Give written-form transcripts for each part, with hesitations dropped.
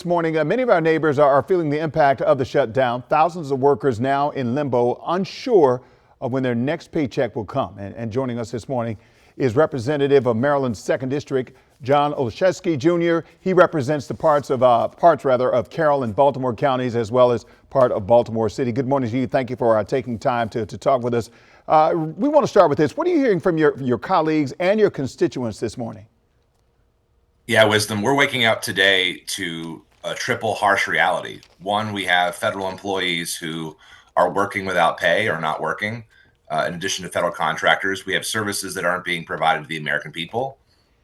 This morning, many of our neighbors are feeling the impact of the shutdown. Thousands of workers now in limbo, unsure of when their next paycheck will come. And joining us this morning is Representative of Maryland's 2nd District, John Olszewski Jr. He represents the parts of Carroll and Baltimore counties, as well as part of Baltimore City. Good morning to you. Thank you for taking time to talk with us. We want to start with this. What are you hearing from your colleagues and your constituents this morning? Yeah, Wisdom, we're waking up today to a triple harsh reality. One, we have federal employees who are working without pay or not working. In addition to federal contractors, we have services that aren't being provided to the American people.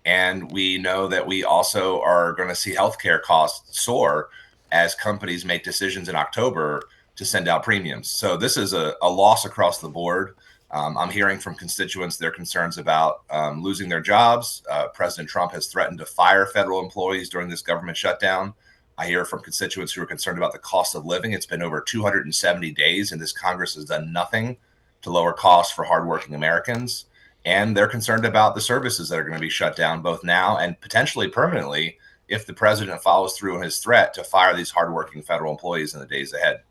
And we know that we also are going to see healthcare costs soar as companies make decisions in October to send out premiums. So this is a loss across the board. I'm hearing from constituents their concerns about losing their jobs. President Trump has threatened to fire federal employees during this government shutdown. I hear from constituents who are concerned about the cost of living. It's been over 270 days, and this Congress has done nothing to lower costs for hardworking Americans. And they're concerned about the services that are going to be shut down both now and potentially permanently if the president follows through on his threat to fire these hardworking federal employees in the days ahead.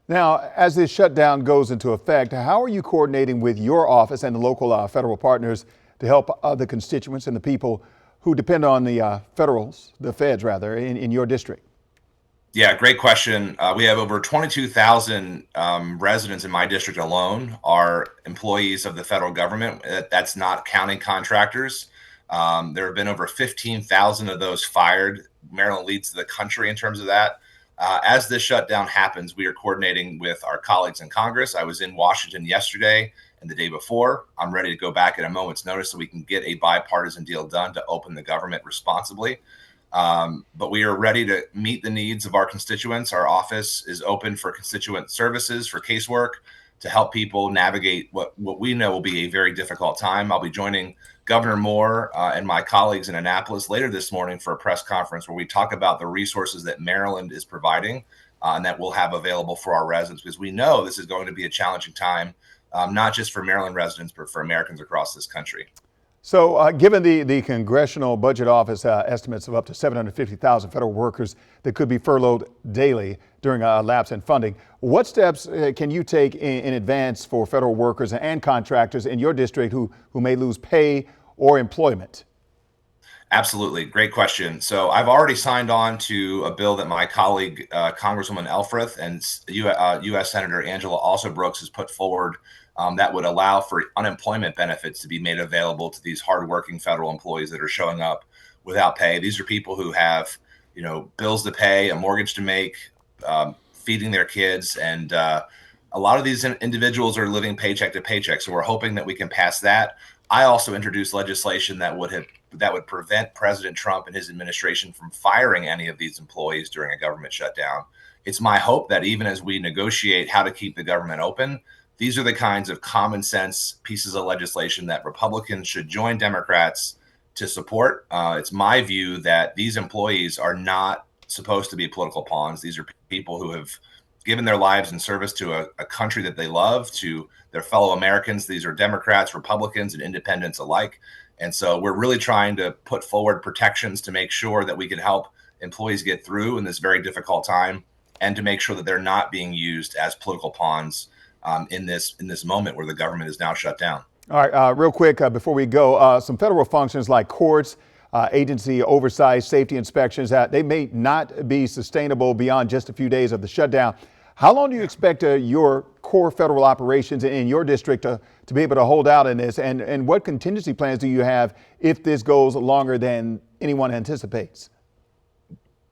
Now, as this shutdown goes into effect, how are you coordinating with your office and the local federal partners to help the constituents and the people who depend on the feds in your district? Yeah, great question. We have over 22,000 residents in my district alone are employees of the federal government. That's not counting contractors. There have been over 15,000 of those fired. Maryland leads the country in terms of that. As this shutdown happens, we are coordinating with our colleagues in Congress. I was in Washington yesterday and the day before. I'm ready to go back at a moment's notice so we can get a bipartisan deal done to open the government responsibly. But we are ready to meet the needs of our constituents. Our office is open for constituent services, for casework, to help people navigate what we know will be a very difficult time. I'll be joining Governor Moore and my colleagues in Annapolis later this morning for a press conference where we talk about the resources that Maryland is providing and that we'll have available for our residents, because we know this is going to be a challenging time, not just for Maryland residents, but for Americans across this country. So given the Congressional Budget Office estimates of up to 750,000 federal workers that could be furloughed daily during a lapse in funding, what steps can you take in advance for federal workers and contractors in your district who may lose pay or employment? Absolutely. Great question. So I've already signed on to a bill that my colleague, Congresswoman Elfreth, and U.S. Senator Angela Alsobrooks has put forward that would allow for unemployment benefits to be made available to these hardworking federal employees that are showing up without pay. These are people who have, bills to pay, a mortgage to make, feeding their kids. And a lot of these individuals are living paycheck to paycheck. So we're hoping that we can pass that. I also introduced legislation that would prevent President Trump and his administration from firing any of these employees during a government shutdown. It's my hope that even as we negotiate how to keep the government open, these are the kinds of common sense pieces of legislation that Republicans should join Democrats to support. It's my view that these employees are not supposed to be political pawns. These are people who have given their lives in service to a country that they love, to their fellow Americans. These are Democrats, Republicans, and independents alike. And so we're really trying to put forward protections to make sure that we can help employees get through in this very difficult time, and to make sure that they're not being used as political pawns in this moment where the government is now shut down. All right, real quick before we go, some federal functions like courts, agency oversight, safety inspections, they may not be sustainable beyond just a few days of the shutdown. How long do you expect your core federal operations in your district to be able to hold out in this? And what contingency plans do you have if this goes longer than anyone anticipates?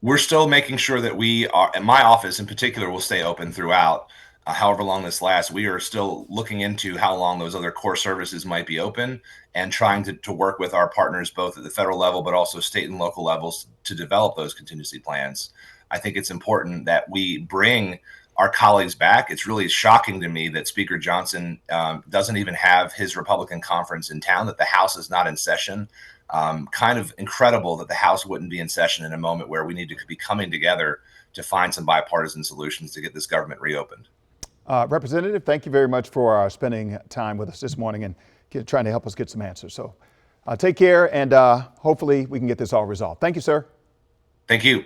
We're still making sure that we are, and my office in particular, will stay open throughout. However long this lasts, we are still looking into how long those other core services might be open, and trying to work with our partners both at the federal level but also state and local levels to develop those contingency plans. I think it's important that we bring our colleagues back. It's really shocking to me that Speaker Johnson doesn't even have his Republican conference in town, that the House is not in session. Kind of incredible that the House wouldn't be in session in a moment where we need to be coming together to find some bipartisan solutions to get this government reopened. Representative, thank you very much for spending time with us this morning and trying to help us get some answers. So take care, and hopefully we can get this all resolved. Thank you, sir. Thank you.